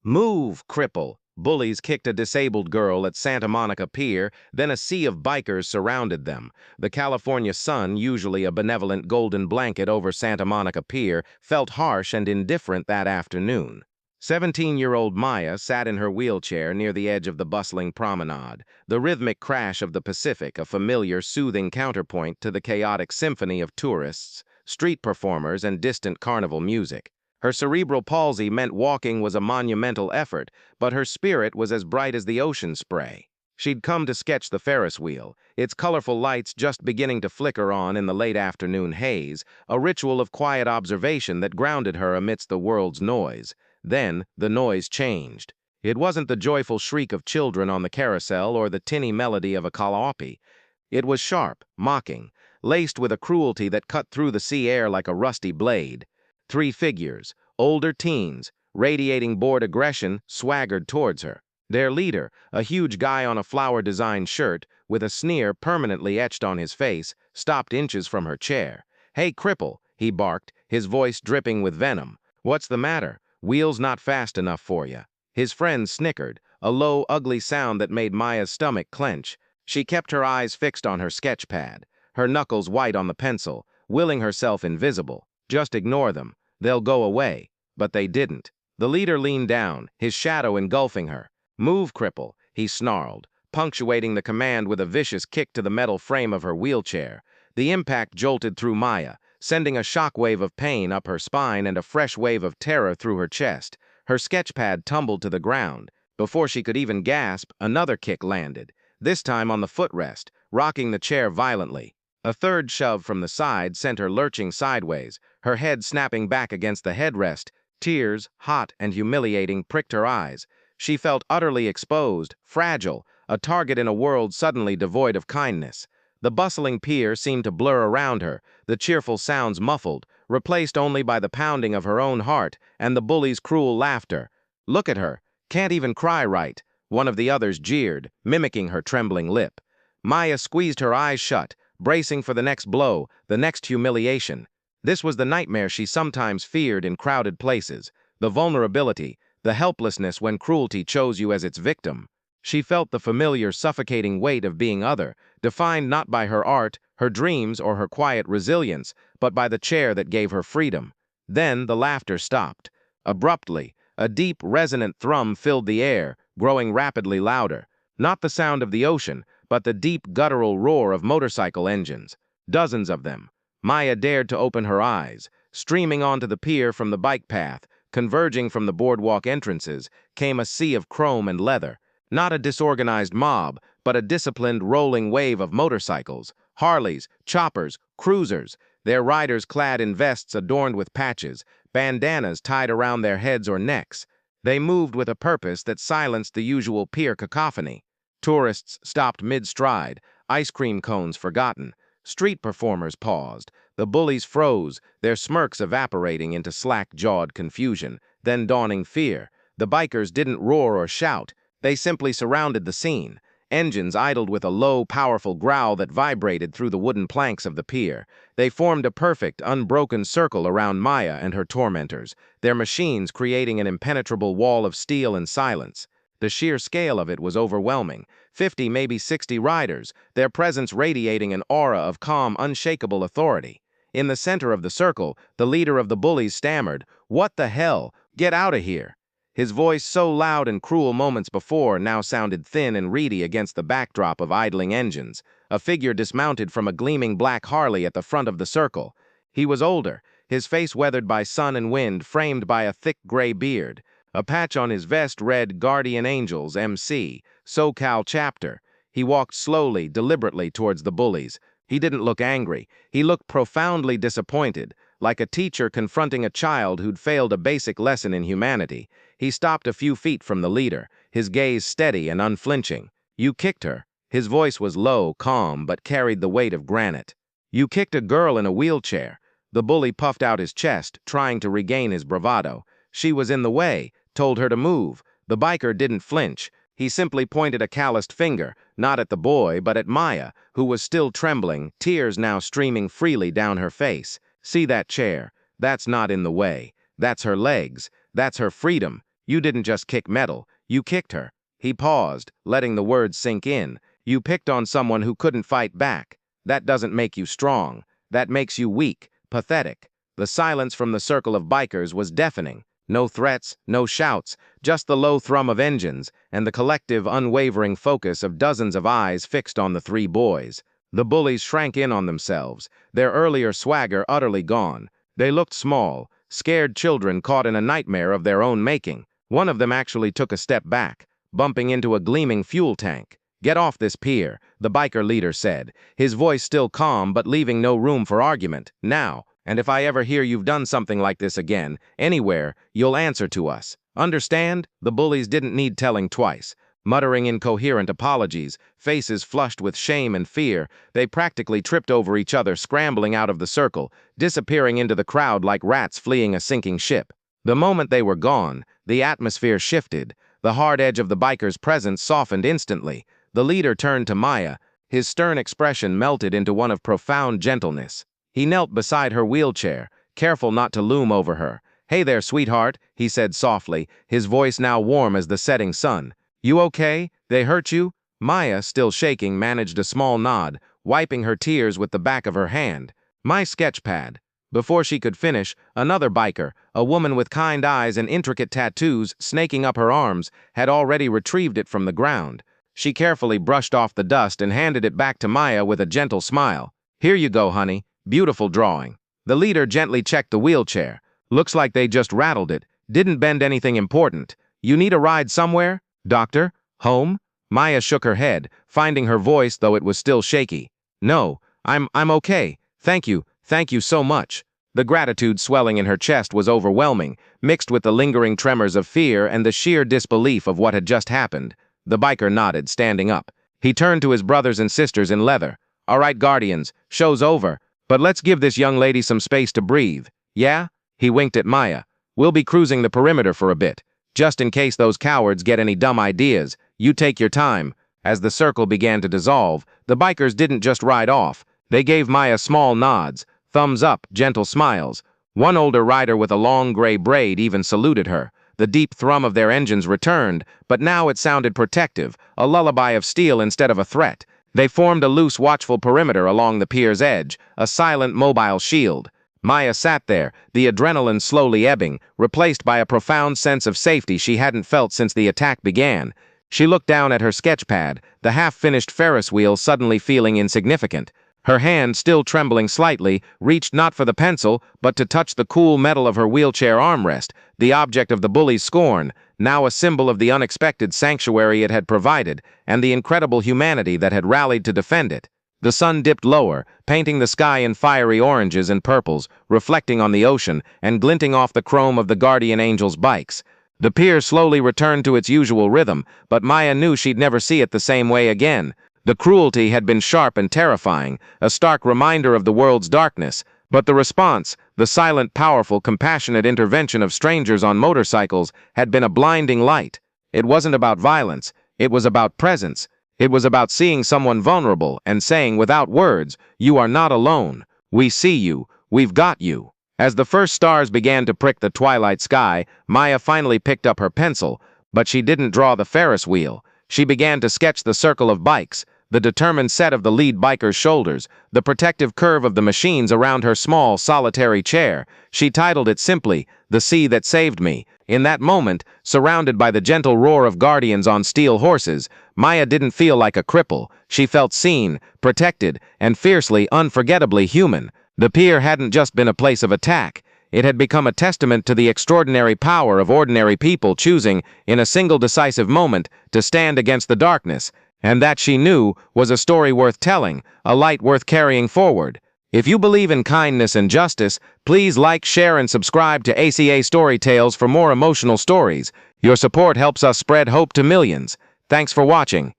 Move, Cripple! Bullies kicked a disabled girl at Santa Monica Pier, then a sea of bikers surrounded them. The California sun, usually a benevolent golden blanket over Santa Monica Pier, felt harsh and indifferent that afternoon. 17-year-old Maya sat in her wheelchair near the edge of the bustling promenade, the rhythmic crash of the Pacific a familiar, soothing counterpoint to the chaotic symphony of tourists, street performers, and distant carnival music. Her cerebral palsy meant walking was a monumental effort, but her spirit was as bright as the ocean spray. She'd come to sketch the Ferris wheel, its colorful lights just beginning to flicker on in the late afternoon haze, a ritual of quiet observation that grounded her amidst the world's noise. Then, the noise changed. It wasn't the joyful shriek of children on the carousel or the tinny melody of a karaoke. It was sharp, mocking, laced with a cruelty that cut through the sea air like a rusty blade. Three figures, older teens, radiating bored aggression, swaggered towards her. Their leader, a huge guy on a flower-designed shirt, with a sneer permanently etched on his face, stopped inches from her chair. "Hey, Cripple," he barked, his voice dripping with venom. "What's the matter? Wheel's not fast enough for you." His friend snickered, a low, ugly sound that made Maya's stomach clench. She kept her eyes fixed on her sketch pad, her knuckles white on the pencil, willing herself invisible. Just ignore them. They'll go away. But they didn't. The leader leaned down, his shadow engulfing her. "Move, Cripple," he snarled, punctuating the command with a vicious kick to the metal frame of her wheelchair. The impact jolted through Maya, sending a shockwave of pain up her spine and a fresh wave of terror through her chest. Her sketchpad tumbled to the ground. Before she could even gasp, another kick landed, this time on the footrest, rocking the chair violently. A third shove from the side sent her lurching sideways, her head snapping back against the headrest. Tears, hot and humiliating, pricked her eyes. She felt utterly exposed, fragile, a target in a world suddenly devoid of kindness. The bustling pier seemed to blur around her, the cheerful sounds muffled, replaced only by the pounding of her own heart and the bully's cruel laughter. "Look at her, can't even cry right," one of the others jeered, mimicking her trembling lip. Maya squeezed her eyes shut, bracing for the next blow, the next humiliation. This was the nightmare she sometimes feared in crowded places, the vulnerability, the helplessness when cruelty chose you as its victim. She felt the familiar, suffocating weight of being other, defined not by her art, her dreams, or her quiet resilience, but by the chair that gave her freedom. Then the laughter stopped. Abruptly, a deep, resonant thrum filled the air, growing rapidly louder. Not the sound of the ocean, but the deep, guttural roar of motorcycle engines. Dozens of them. Maya dared to open her eyes. Streaming onto the pier from the bike path, converging from the boardwalk entrances, came a sea of chrome and leather. Not a disorganized mob, but a disciplined rolling wave of motorcycles, Harleys, choppers, cruisers, their riders clad in vests adorned with patches, bandanas tied around their heads or necks. They moved with a purpose that silenced the usual pier cacophony. Tourists stopped mid-stride, ice cream cones forgotten. Street performers paused. The bullies froze, their smirks evaporating into slack-jawed confusion, then dawning fear. The bikers didn't roar or shout. They simply surrounded the scene. Engines idled with a low, powerful growl that vibrated through the wooden planks of the pier. They formed a perfect, unbroken circle around Maya and her tormentors, their machines creating an impenetrable wall of steel and silence. The sheer scale of it was overwhelming. 50, maybe 60 riders, their presence radiating an aura of calm, unshakable authority. In the center of the circle, the leader of the bullies stammered, "What the hell? Get out of here!" His voice, so loud and cruel moments before, now sounded thin and reedy against the backdrop of idling engines. A figure dismounted from a gleaming black Harley at the front of the circle. He was older, his face weathered by sun and wind, framed by a thick gray beard. A patch on his vest read Guardian Angels, MC, SoCal Chapter. He walked slowly, deliberately towards the bullies. He didn't look angry. He looked profoundly disappointed, like a teacher confronting a child who'd failed a basic lesson in humanity. He stopped a few feet from the leader, his gaze steady and unflinching. "You kicked her." His voice was low, calm, but carried the weight of granite. "You kicked a girl in a wheelchair." The bully puffed out his chest, trying to regain his bravado. "She was in the way, told her to move." The biker didn't flinch. He simply pointed a calloused finger, not at the boy, but at Maya, who was still trembling, tears now streaming freely down her face. "See that chair? That's not in the way. That's her legs. That's her freedom. You didn't just kick metal, you kicked her. He paused, letting the words sink in. You picked on someone who couldn't fight back. That doesn't make you strong. That makes you weak, pathetic. The silence from the circle of bikers was deafening. No threats, no shouts, just the low thrum of engines and the collective, unwavering focus of dozens of eyes fixed on the three boys. The bullies shrank in on themselves, their earlier swagger utterly gone. They looked small, scared children caught in a nightmare of their own making. One of them actually took a step back, bumping into a gleaming fuel tank. "Get off this pier," the biker leader said, his voice still calm but leaving no room for argument. "Now. And if I ever hear you've done something like this again, anywhere, you'll answer to us. Understand?" The bullies didn't need telling twice. Muttering incoherent apologies, faces flushed with shame and fear, they practically tripped over each other, scrambling out of the circle, disappearing into the crowd like rats fleeing a sinking ship. The moment they were gone, the atmosphere shifted. The hard edge of the biker's presence softened instantly. The leader turned to Maya. His stern expression melted into one of profound gentleness. He knelt beside her wheelchair, careful not to loom over her. "Hey there, sweetheart," he said softly, his voice now warm as the setting sun. "You okay? They hurt you?" Maya, still shaking, managed a small nod, wiping her tears with the back of her hand. "My sketch pad." Before she could finish, another biker, a woman with kind eyes and intricate tattoos snaking up her arms, had already retrieved it from the ground. She carefully brushed off the dust and handed it back to Maya with a gentle smile. "Here you go, honey. Beautiful drawing." The leader gently checked the wheelchair. "Looks like they just rattled it. Didn't bend anything important. You need a ride somewhere? Doctor? Home?" Maya shook her head, finding her voice though it was still shaky. "No, I'm okay. Thank you so much." The gratitude swelling in her chest was overwhelming, mixed with the lingering tremors of fear and the sheer disbelief of what had just happened. The biker nodded, standing up. He turned to his brothers and sisters in leather. "All right, Guardians, show's over. But let's give this young lady some space to breathe. Yeah?" He winked at Maya. "We'll be cruising the perimeter for a bit. Just in case those cowards get any dumb ideas, you take your time." As the circle began to dissolve, the bikers didn't just ride off. They gave Maya small nods, thumbs up, gentle smiles. One older rider with a long gray braid even saluted her. The deep thrum of their engines returned, but now it sounded protective, a lullaby of steel instead of a threat. They formed a loose, watchful perimeter along the pier's edge, a silent, mobile shield. Maya sat there, the adrenaline slowly ebbing, replaced by a profound sense of safety she hadn't felt since the attack began. She looked down at her sketch pad, the half-finished Ferris wheel suddenly feeling insignificant. Her hand, still trembling slightly, reached not for the pencil, but to touch the cool metal of her wheelchair armrest, the object of the bully's scorn, now a symbol of the unexpected sanctuary it had provided, and the incredible humanity that had rallied to defend it. The sun dipped lower, painting the sky in fiery oranges and purples, reflecting on the ocean, and glinting off the chrome of the guardian angels' bikes. The pier slowly returned to its usual rhythm, but Maya knew she'd never see it the same way again. The cruelty had been sharp and terrifying, a stark reminder of the world's darkness, but the response, the silent, powerful, compassionate intervention of strangers on motorcycles, had been a blinding light. It wasn't about violence, it was about presence. It was about seeing someone vulnerable and saying without words, "You are not alone. We see you. We've got you." As the first stars began to prick the twilight sky, Maya finally picked up her pencil, but she didn't draw the Ferris wheel. She began to sketch the circle of bikes, the determined set of the lead biker's shoulders, the protective curve of the machines around her small, solitary chair. She titled it simply, "The Sea That Saved Me." In that moment, surrounded by the gentle roar of guardians on steel horses, Maya didn't feel like a cripple. She felt seen, protected, and fiercely, unforgettably human. The pier hadn't just been a place of attack. It had become a testament to the extraordinary power of ordinary people choosing, in a single decisive moment, to stand against the darkness. And that, she knew, was a story worth telling, a light worth carrying forward. If you believe in kindness and justice, please like, share, and subscribe to ACA Story Tales for more emotional stories. Your support helps us spread hope to millions. Thanks for watching.